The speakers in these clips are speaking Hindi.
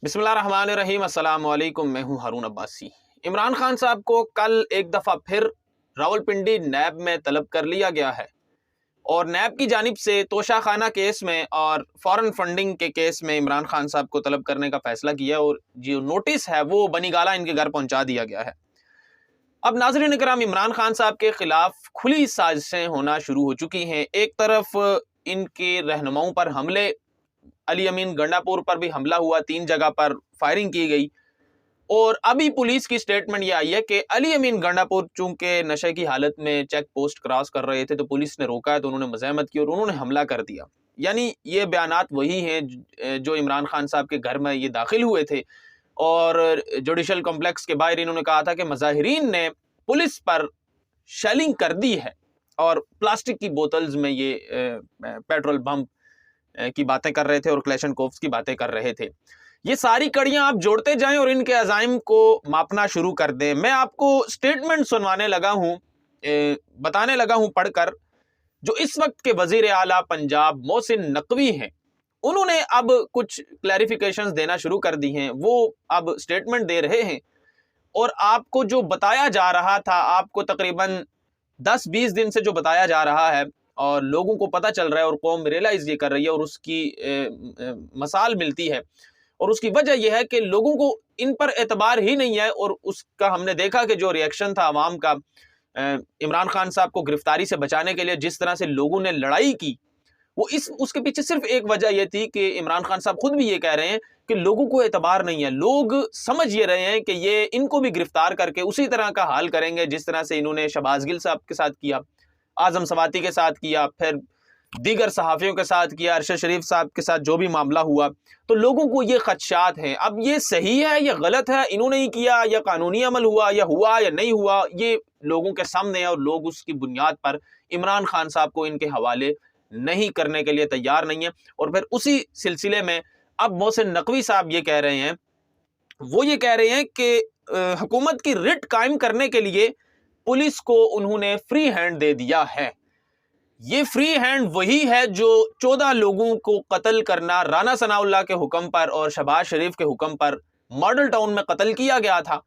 बिस्मिल्लाहिर्रहमानिर्रहीम अस्सलाम वालेकुम। मैं हूं हारून अब्बासी। इमरान खान साहब को कल एक दफ़ा फिर रावलपिंडी नैब में तलब कर लिया गया है और नैब की जानिब से तोशाखाना केस में और फॉरेन फंडिंग के केस में इमरान खान साहब को तलब करने का फैसला किया और जो नोटिस है वो बनीगाला इनके घर पहुंचा दिया गया है। अब नाज़रीन इकराम, इमरान खान साहब के खिलाफ खुली साजिशें होना शुरू हो चुकी हैं। एक तरफ इनके रहनुमाओं पर हमले, अली अमीन गंडापुर पर भी हमला हुआ, 3 जगह पर फायरिंग की गई और अभी पुलिस की स्टेटमेंट ये आई है कि अली अमीन गंडापुर चूंकि नशे की हालत में चेक पोस्ट क्रॉस कर रहे थे तो पुलिस ने रोका है, तो उन्होंने मज़ाहमत की और उन्होंने हमला कर दिया। यानी ये बयानात वही हैं जो इमरान खान साहब के घर में ये दाखिल हुए थे और जुडिशल कॉम्प्लेक्स के बाहर इन्होंने कहा था कि मुजाहिरीन ने पुलिस पर शेलिंग कर दी है और प्लास्टिक की बोतल्स में ये पेट्रोल बम की बातें कर रहे थे और क्लैशनकोव्स की बातें कर रहे थे। ये सारी कड़ियां आप जोड़ते जाएं और इनके अज़ाइम को मापना शुरू कर दें। मैं आपको स्टेटमेंट सुनवाने लगा हूं, बताने लगा हूं पढ़कर, जो इस वक्त के वजीर आला पंजाब मोहसिन नकवी हैं, उन्होंने अब कुछ क्लैरिफिकेशंस देना शुरू कर दी हैं। वो अब स्टेटमेंट दे रहे हैं और आपको जो बताया जा रहा था, आपको तकरीबन 10-20 दिन से जो बताया जा रहा है और लोगों को पता चल रहा है और कौम रियलाइज ये कर रही है और उसकी मसाल मिलती है और उसकी वजह यह है कि लोगों को इन पर एतबार ही नहीं है। और उसका हमने देखा कि जो रिएक्शन था अवाम का इमरान खान साहब को गिरफ्तारी से बचाने के लिए जिस तरह से लोगों ने लड़ाई की, वो उसके पीछे सिर्फ एक वजह यह थी कि इमरान खान साहब खुद भी ये कह रहे हैं कि लोगों को एतबार नहीं है। लोग समझ ये रहे हैं कि ये इनको भी गिरफ्तार करके उसी तरह का हाल करेंगे जिस तरह से इन्होंने शहबाज गिल साहब के साथ किया, आजम सवाती के साथ किया, फिर दीगर सहाफ़ियों के साथ किया, अरशद शरीफ साहब के साथ जो भी मामला हुआ। तो लोगों को ये खदशात हैं। अब ये सही है या गलत है, इन्होंने ही किया या कानूनी अमल हुआ या नहीं हुआ, ये लोगों के सामने है और लोग उसकी बुनियाद पर इमरान खान साहब को इनके हवाले नहीं करने के लिए तैयार नहीं है। और फिर उसी सिलसिले में अब मोहसिन नकवी साहब ये कह रहे हैं, वो ये कह रहे हैं कि हुकूमत की रिट कायम करने के लिए पुलिस को उन्होंने फ्री हैंड दे दिया है। ये फ्री हैंड वही है जो 14 लोगों को कत्ल करना राना सनाउल्लाह के हुक्म पर और शहबाज शरीफ के हुक्म पर मॉडल टाउन में कत्ल किया गया था।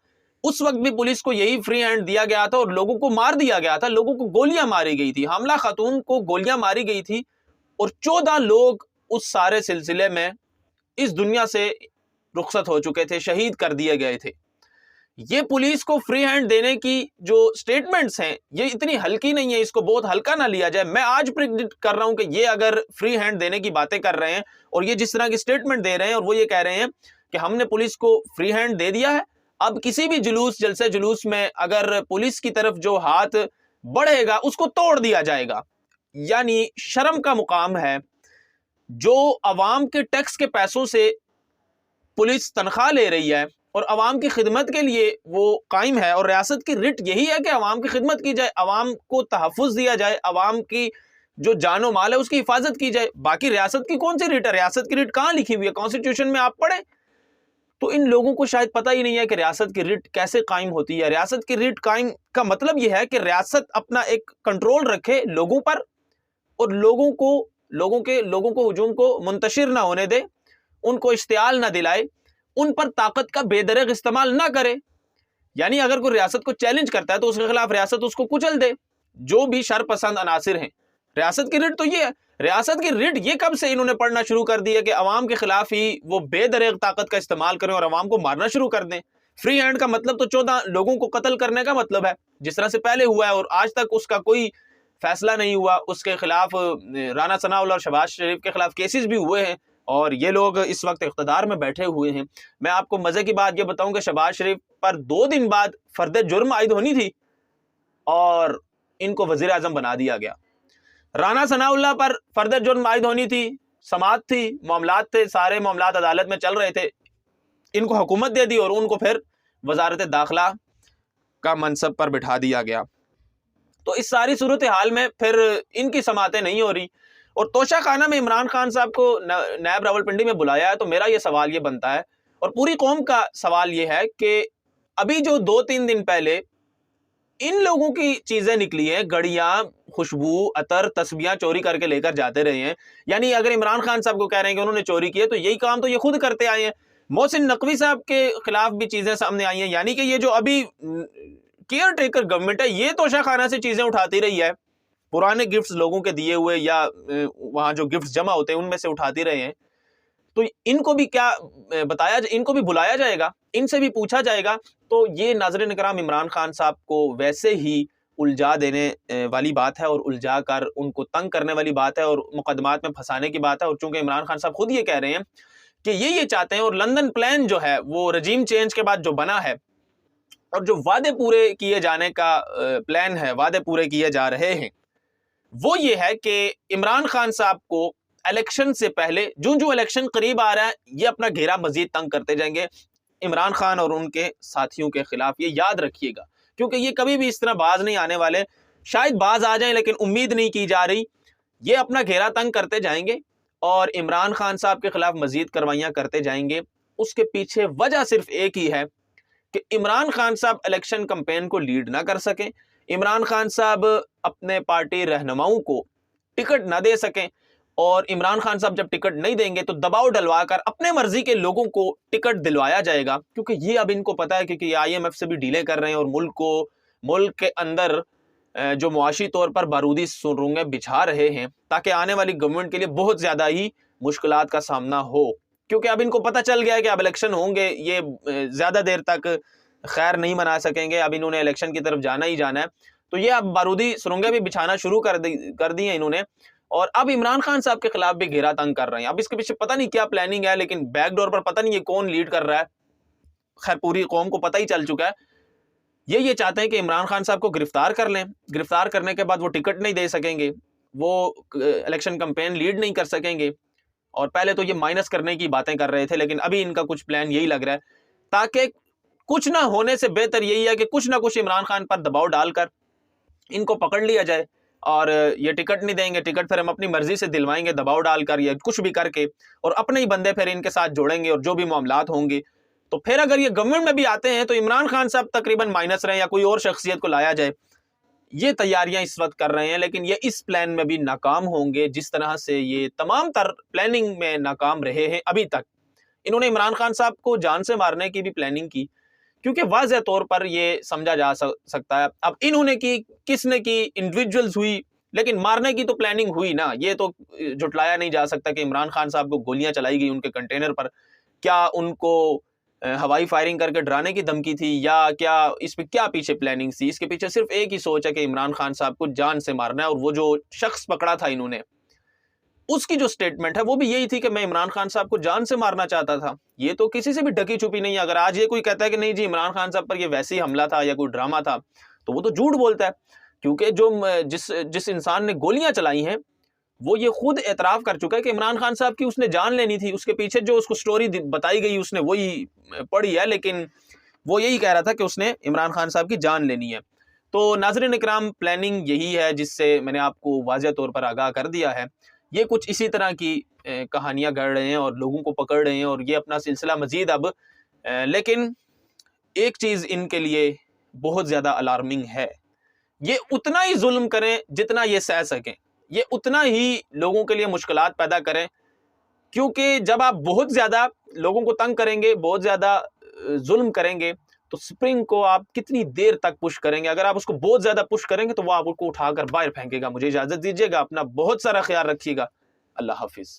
उस वक्त भी पुलिस को यही फ्री हैंड दिया गया था और लोगों को मार दिया गया था, लोगों को गोलियां मारी गई थी, हामला खातून को गोलियां मारी गई थी और 14 लोग उस सारे सिलसिले में इस दुनिया से रुखसत हो चुके थे, शहीद कर दिए गए थे। ये पुलिस को फ्री हैंड देने की जो स्टेटमेंट्स हैं ये इतनी हल्की नहीं है, इसको बहुत हल्का ना लिया जाए। मैं आज प्रिडिक्ट कर रहा हूं कि ये अगर फ्री हैंड देने की बातें कर रहे हैं और ये जिस तरह की स्टेटमेंट दे रहे हैं और वो ये कह रहे हैं कि हमने पुलिस को फ्री हैंड दे दिया है, अब किसी भी जुलूस जलसे जुलूस में अगर पुलिस की तरफ जो हाथ बढ़ेगा उसको तोड़ दिया जाएगा। यानी शर्म का मुकाम है। जो अवाम के टैक्स के पैसों से पुलिस तनख्वाह ले रही है और अवाम की खिदमत के लिए वो कायम है और रियासत की रिट यही है कि अवाम की खिदमत की जाए, अवाम को तहफ़्फ़ुज़ दिया जाए, अवाम की जो जानो माल है उसकी हिफाजत की जाए। बाकी रियासत की कौन सी रिट है? रियासत की रिट कहाँ लिखी हुई है? कॉन्स्टिट्यूशन में आप पढ़ें। तो इन लोगों को शायद पता ही नहीं है कि रियासत की रिट कैसे कायम होती है। रियासत की रिट कायम का मतलब यह है कि रियासत अपना एक कंट्रोल रखे लोगों पर और लोगों को हुजूम को मुंतशिर ना होने दे, उनको इश्तियाल ना दिलाए, उन पर ताकत का बेदरग इस्तेमाल ना करे। यानी अगर कोई रियासत को चैलेंज करता है तो उसके खिलाफ रियासत उसको कुचल दे, जो भी शरपसंद अनासिर हैं। रियासत की रिट तो ये है। रियासत की रिट ये कब से इन्होंने पढ़ना शुरू कर दी है कि अवाम के खिलाफ ही वो बेदरग ताकत का इस्तेमाल करें और अवाम को मारना शुरू कर दें। फ्री हैंड का मतलब तो 14 लोगों को कत्ल करने का मतलब है, जिस तरह से पहले हुआ है और आज तक उसका कोई फैसला नहीं हुआ। उसके खिलाफ राना सनाउल्लाह और शहबाज शरीफ के खिलाफ केसेस भी हुए हैं और ये लोग इस वक्त इख्तदार में बैठे हुए हैं। मैं आपको मजे की बात ये बताऊं कि शहबाज शरीफ पर 2 दिन बाद फर्द जुर्म आयद होनी थी और इनको वजीर आजम बना दिया गया। राना सनाउल्लाह पर फर्द जुर्म आयद होनी थी, समात थी, मामलात थे, सारे मामलात अदालत में चल रहे थे, इनको हुकूमत दे दी और उनको फिर वजारत दाखिला का मनसब पर बिठा दिया गया। तो इस सारी सूरत हाल में फिर इनकी समातें नहीं हो रही और तोशाखाना में इमरान खान साहब को नैब रावलपिंडी में बुलाया है। तो मेरा ये सवाल ये बनता है और पूरी कौम का सवाल ये है कि अभी जो 2-3 दिन पहले इन लोगों की चीजें निकली हैं, गड़ियां, खुशबू, अतर, तस्बियां चोरी करके लेकर जाते रहे हैं। यानी अगर इमरान खान साहब को कह रहे हैं कि उन्होंने चोरी की है तो यही काम तो ये खुद करते आए हैं। मोहसिन नकवी साहब के खिलाफ भी चीजें सामने आई हैं, यानी कि ये जो अभी केयर टेकर गवर्नमेंट है ये तोशाखाना से चीजें उठाती रही है, पुराने गिफ्ट्स लोगों के दिए हुए या वहां जो गिफ्ट्स जमा होते हैं उनमें से उठाती रहे हैं। तो इनको भी क्या बताया, इनको भी बुलाया जाएगा, इनसे भी पूछा जाएगा। तो ये नाज़रीन इकराम इमरान खान साहब को वैसे ही उलझा देने वाली बात है और उलझा कर उनको तंग करने वाली बात है और मुकदमात में फंसाने की बात है। और चूंकि इमरान खान साहब खुद ये कह रहे हैं कि ये चाहते हैं, और लंदन प्लान जो है वो रजीम चेंज के बाद जो बना है और जो वादे पूरे किए जाने का प्लान है, वादे पूरे किए जा रहे हैं, वो ये है कि इमरान खान साहब को इलेक्शन से पहले जो इलेक्शन करीब आ रहा है ये अपना घेरा मजीद तंग करते जाएंगे इमरान खान और उनके साथियों के खिलाफ। ये याद रखिएगा, क्योंकि ये कभी भी इस तरह बाज नहीं आने वाले। शायद बाज आ जाएं लेकिन उम्मीद नहीं की जा रही। ये अपना घेरा तंग करते जाएंगे और इमरान खान साहब के खिलाफ मजीद कार्रवाइयां करते जाएंगे। उसके पीछे वजह सिर्फ एक ही है कि इमरान खान साहब इलेक्शन कैंपेन को लीड ना कर सकें, इमरान खान साहब अपने पार्टी रहनुमाओं को टिकट ना दे सकें, और इमरान खान साहब जब टिकट नहीं देंगे तो दबाव डलवा कर अपने मर्जी के लोगों को टिकट दिलवाया जाएगा। क्योंकि ये अब इनको पता है, क्योंकि IMF से भी डीले कर रहे हैं और मुल्क के अंदर जो मुआशी तौर पर बारूदी सुरंगें बिछा रहे हैं ताकि आने वाली गवर्नमेंट के लिए बहुत ज्यादा ही मुश्किलात का सामना हो। क्योंकि अब इनको पता चल गया है कि अब इलेक्शन होंगे, ये ज्यादा देर तक खैर नहीं मना सकेंगे, अब इन्होंने इलेक्शन की तरफ जाना ही जाना है। तो ये अब बारूदी सुरंगें भी बिछाना शुरू कर दी हैं इन्होंने, और अब इमरान खान साहब के खिलाफ भी घेरा तंग कर रहे हैं। अब इसके पीछे पता नहीं क्या प्लानिंग है, लेकिन बैकडोर पर पता नहीं ये कौन लीड कर रहा है, खैर पूरी कौम को पता ही चल चुका है। ये चाहते हैं कि इमरान खान साहब को गिरफ्तार कर लें, गिरफ्तार करने के बाद वो टिकट नहीं दे सकेंगे, वो इलेक्शन कैंपेन लीड नहीं कर सकेंगे। और पहले तो ये माइनस करने की बातें कर रहे थे, लेकिन अभी इनका कुछ प्लान यही लग रहा है, ताकि कुछ ना होने से बेहतर यही है कि कुछ ना कुछ इमरान खान पर दबाव डालकर इनको पकड़ लिया जाए और ये टिकट नहीं देंगे, टिकट फिर हम अपनी मर्जी से दिलवाएंगे दबाव डालकर या कुछ भी करके, और अपने ही बंदे फिर इनके साथ जोड़ेंगे और जो भी मामलात होंगे। तो फिर अगर ये गवर्नमेंट में भी आते हैं तो इमरान खान साहब तकरीबन माइनस रहे या कोई और शख्सियत को लाया जाए, ये तैयारियां इस वक्त कर रहे हैं। लेकिन ये इस प्लान में भी नाकाम होंगे, जिस तरह से ये तमाम तर प्लानिंग में नाकाम रहे हैं अभी तक। इन्होंने इमरान खान साहब को जान से मारने की भी प्लानिंग की, क्योंकि वाज़ेह तौर पर ये समझा जा सकता है। अब इन्होंने की, किसने की, इंडिविजुअल्स हुई, लेकिन मारने की तो प्लानिंग हुई ना। ये तो जुटलाया नहीं जा सकता कि इमरान खान साहब को गोलियां चलाई गई उनके कंटेनर पर, क्या उनको हवाई फायरिंग करके डराने की धमकी थी, या क्या इस पे क्या पीछे प्लानिंग थी। इसके पीछे सिर्फ एक ही सोच है कि इमरान खान साहब को जान से मारना है। और वो जो शख्स पकड़ा था इन्होंने, उसकी जो स्टेटमेंट है वो भी यही थी कि मैं इमरान खान साहब को जान से मारना चाहता था। ये तो किसी से भी ढकी छुपी नहीं है। अगर आज ये कोई कहता है कि नहीं जी इमरान खान साहब पर ये वैसे ही हमला था या कोई ड्रामा था, तो वो तो झूठ बोलता है। क्योंकि जो जिस इंसान ने गोलियां चलाई हैं वो ये खुद एतराफ कर चुका है कि इमरान खान साहब की उसने जान लेनी थी। उसके पीछे जो उसको स्टोरी बताई गई उसने वही पढ़ी है, लेकिन वो यही कह रहा था कि उसने इमरान खान साहब की जान लेनी है। तो नाज़रीन इकराम, प्लानिंग यही है जिससे मैंने आपको वाज़ेह तौर पर आगाह कर दिया है। ये कुछ इसी तरह की कहानियां गढ़ रहे हैं और लोगों को पकड़ रहे हैं, और ये अपना सिलसिला मजीद अब लेकिन एक चीज़ इनके लिए बहुत ज़्यादा अलार्मिंग है, ये उतना ही जुल्म करें जितना ये सह सकें, ये उतना ही लोगों के लिए मुश्किलात पैदा करें। क्योंकि जब आप बहुत ज़्यादा लोगों को तंग करेंगे, बहुत ज़्यादा जुल्म करेंगे, तो स्प्रिंग को आप कितनी देर तक पुश करेंगे। अगर आप उसको बहुत ज़्यादा पुश करेंगे तो वो आपको उठाकर बाहर फेंकेगा। मुझे इजाज़त दीजिएगा, अपना बहुत सारा ख्याल रखिएगा। अल्लाह हाफिज़।